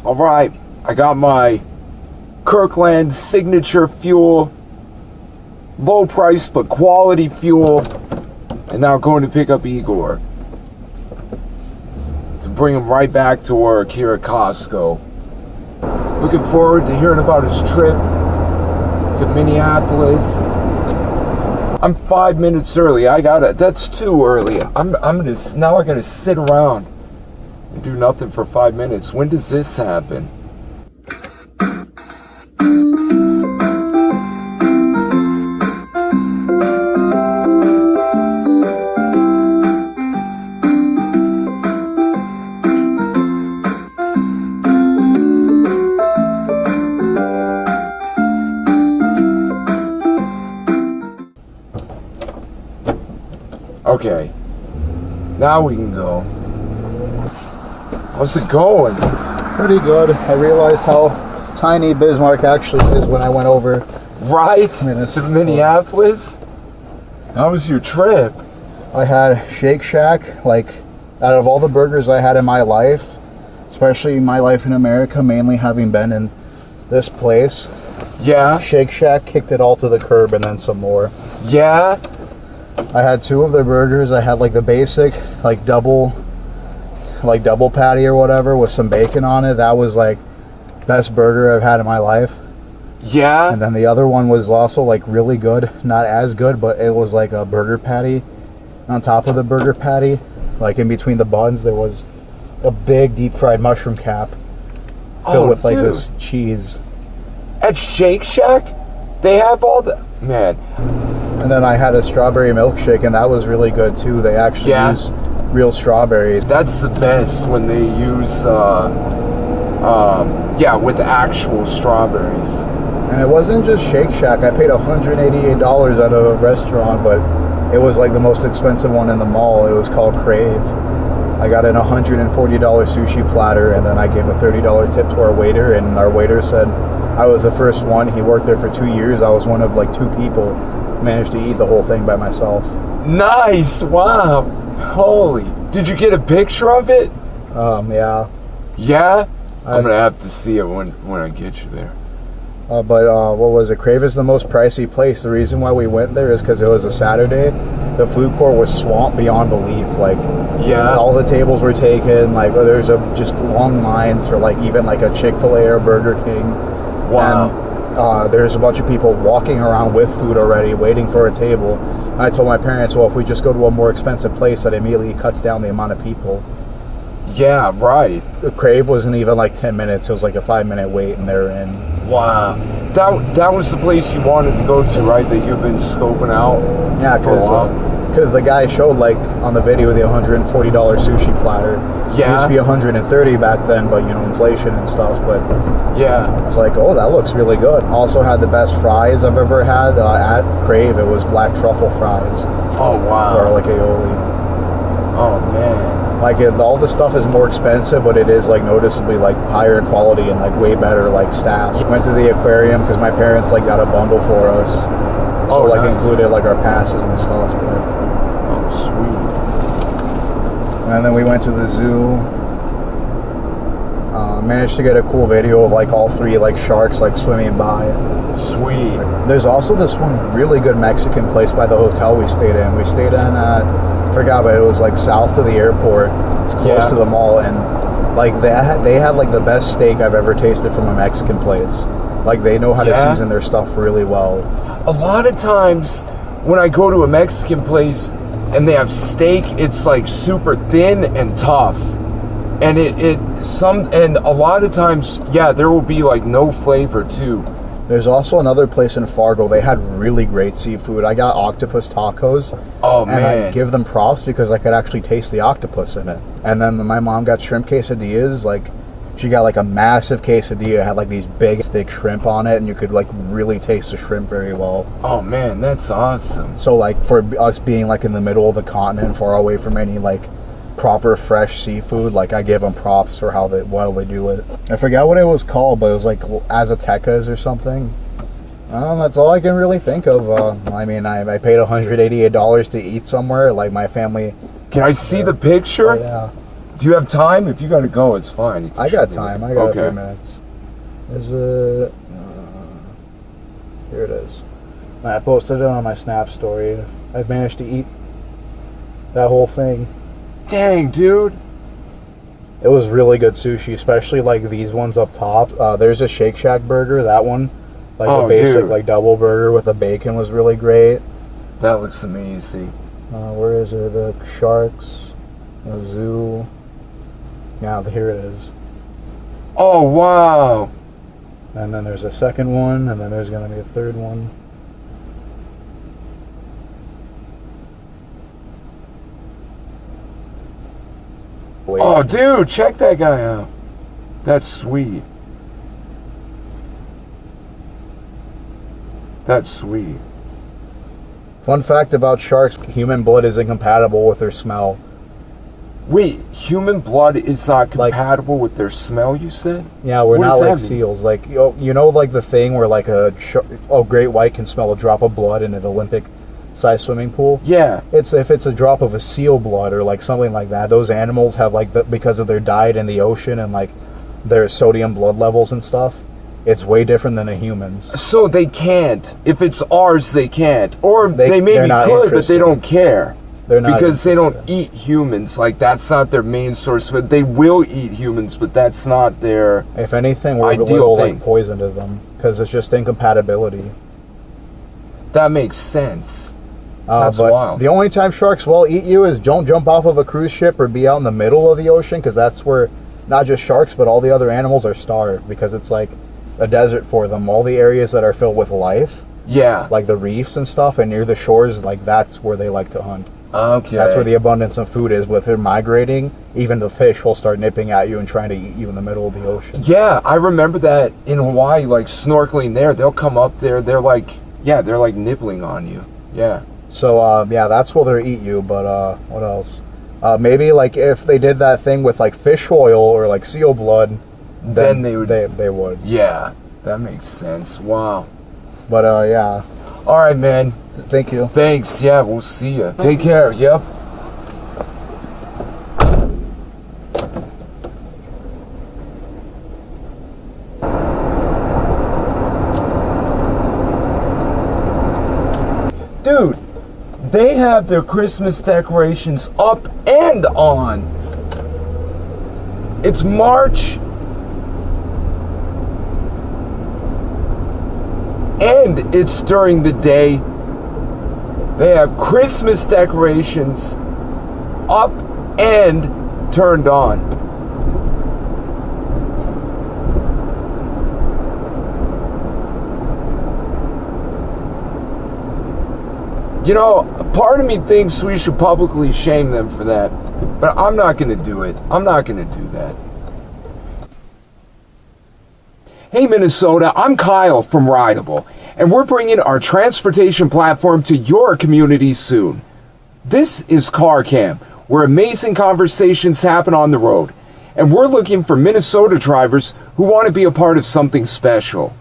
All right, I got my Kirkland signature fuel, low price but quality fuel, and now going to pick up Igor to bring him right back to work here at Costco. Looking forward to hearing about his trip to Minneapolis. I'm 5 minutes early. That's too early. Now I'm gonna sit around and do nothing for 5 minutes. When does this happen? Okay, now we can go. How's it going? Pretty good. I realized how tiny Bismarck actually is when I went over. Right? To Minneapolis? How was your trip? I had Shake Shack. Like, out of all the burgers I had in my life, especially my life in America, mainly having been in this place, Yeah? Shake Shack kicked it all to the curb and then some more. Yeah? I had two of their burgers. I had like the basic, like double patty or whatever with some bacon on it. That was like best burger I've had in my life. Yeah? And then the other one was also like really good. Not as good, but it was like a burger patty. On top of the burger patty, like in between the buns, there was a big deep fried mushroom cap filled with like this cheese. At Shake Shack, they have all the... Man. And then I had a strawberry milkshake, and that was really good too. They actually use real strawberries. That's the best when they use, with actual strawberries. And it wasn't just Shake Shack. I paid $188 at a restaurant, but it was like the most expensive one in the mall. It was called Crave. I got an $140 sushi platter, and then I gave a $30 tip to our waiter, and our waiter said I was the first one. He worked there for 2 years. I was one of like 2 people. Managed to eat the whole thing by myself. Nice! Wow! Holy! Did you get a picture of it? Yeah. Yeah? I'm gonna have to see it when I get you there. But what was it? Crave is the most pricey place. The reason why we went there is because it was a Saturday. The food court was swamped beyond belief. Like, all the tables were taken. Like, there's just long lines for like even like a Chick-fil-A or Burger King. Wow. And, there's a bunch of people walking around with food already, waiting for a table. And I told my parents, well, if we just go to a more expensive place, that immediately cuts down the amount of people. Yeah, right. The Crave wasn't even like 10 minutes. It was like a 5-minute wait, and they're in. Wow. That was the place you wanted to go to, right? That you've been scoping out? Yeah, because the guy showed, like, on the video, the $140 sushi platter. Yeah. It used to be $130 back then, but, you know, inflation and stuff. But yeah, it's like, oh, that looks really good. Also had the best fries I've ever had at Crave. It was black truffle fries. Oh, wow. Garlic aioli. Oh, man. Like, all the stuff is more expensive, but it is, like, noticeably, like, higher in quality and, like, way better, like, staff. Went to the aquarium because my parents, like, got a bundle for us. So, like, nice. Included, like, our passes and stuff. But, oh, sweet. And then we went to the zoo. Managed to get a cool video of, like, all 3, like, sharks, like, swimming by. Sweet. There's also this one really good Mexican place by the hotel we stayed in. We stayed in I forgot, but it was like south of the airport. It's close to the mall, and like they had like the best steak I've ever tasted from a Mexican place. Like, they know how to season their stuff really well. A lot of times when I go to a Mexican place and they have steak, it's like super thin and tough. And and a lot of times, there will be like no flavor too. There's also another place in Fargo. They had really great seafood. I got octopus tacos. Oh, man. And I give them props because I could actually taste the octopus in it. And then my mom got shrimp quesadillas. Like, she got like a massive quesadilla. It had like these big, thick shrimp on it, and you could like really taste the shrimp very well. Oh, man, that's awesome. So, like, for us being like in the middle of the continent, far away from any like proper fresh seafood, like, I give them props for how they do it. I forgot what it was called, but it was like Aztecas or something. That's all I can really think of. I mean, I paid $188 to eat somewhere. Like, my family. Can I see the picture? Oh, yeah. Do you have time? If you got to go, it's fine. I got time. I got a few minutes. Is it? Here it is. I posted it on my Snap story. I've managed to eat that whole thing. Dang, dude. It was really good sushi, especially like these ones up top. There's a Shake Shack burger. That one, like a basic like double burger with a bacon, was really great. That looks amazing. Where is it? The sharks, the zoo. Yeah, here it is. Oh, wow. And then there's a second one, and then there's going to be a third one. Wait. Oh, dude, check that guy out. That's sweet. That's sweet. Fun fact about sharks, human blood is incompatible with their smell. Wait, human blood is not compatible with their smell, you said? Yeah, we're not like seals. Like, you know, like the thing where like a great white can smell a drop of blood in an Olympic-sized swimming pool? Yeah. If it's a drop of a seal blood or like something like that, those animals have like, because of their diet in the ocean and like their sodium blood levels and stuff, it's way different than a human's. So they can't. If it's ours, they can't. Or they maybe could, but they don't care. They're not because they don't eat humans. Like, that's not their main source of it. They will eat humans, but that's not their If anything, we're a little like poison to them because it's just incompatibility. That makes sense. That's wild. The only time sharks will eat you is don't jump off of a cruise ship or be out in the middle of the ocean, because that's where not just sharks but all the other animals are starved, because it's like a desert for them. All the areas that are filled with life, like the reefs and stuff, and near the shores, like that's where they like to hunt. Okay. That's where the abundance of food is. With it migrating, even the fish will start nipping at you and trying to eat you in the middle of the ocean. Yeah, I remember that in Hawaii, like snorkeling there, they'll come up there, they're like nibbling on you. Yeah. So, yeah, that's where they'll eat you, but what else? Maybe like if they did that thing with like fish oil or like seal blood, then they would. Yeah, that makes sense. Wow. But yeah. All right, man. Thank you. Thanks. Yeah, we'll see you. Take care. Yep. Dude, they have their Christmas decorations up and on. It's March. And it's during the day. They have Christmas decorations up and turned on. You know, part of me thinks we should publicly shame them for that, but I'm not going to do it. I'm not going to do that. Hey Minnesota, I'm Kyle from Rideable, and we're bringing our transportation platform to your community soon. This is CarCam, where amazing conversations happen on the road, and we're looking for Minnesota drivers who want to be a part of something special.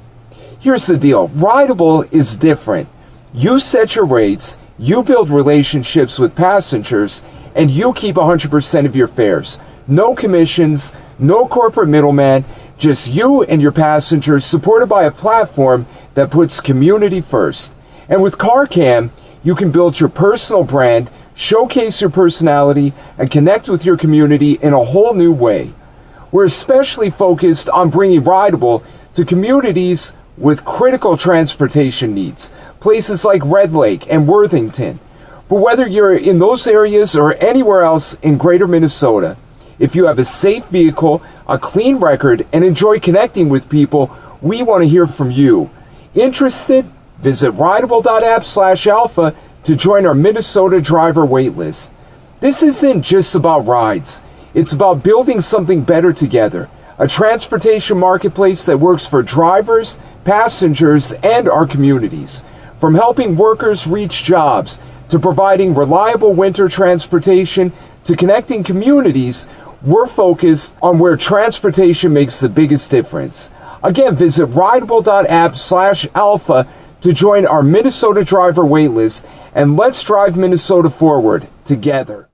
Here's the deal, Rideable is different. You set your rates, you build relationships with passengers, and you keep 100% of your fares. No commissions, no corporate middleman, just you and your passengers, supported by a platform that puts community first. And with CarCam, you can build your personal brand, showcase your personality, and connect with your community in a whole new way. We're especially focused on bringing Rideable to communities with critical transportation needs, places like Red Lake and Worthington. But whether you're in those areas or anywhere else in greater Minnesota, if you have a safe vehicle, a clean record, and enjoy connecting with people, we want to hear from you. Interested? Visit rideable.app/alpha to join our Minnesota driver waitlist. This isn't just about rides. It's about building something better together. A transportation marketplace that works for drivers, passengers, and our communities. From helping workers reach jobs, to providing reliable winter transportation, to connecting communities, we're focused on where transportation makes the biggest difference. Again, visit rideable.app/alpha to join our Minnesota driver waitlist, and let's drive Minnesota forward together.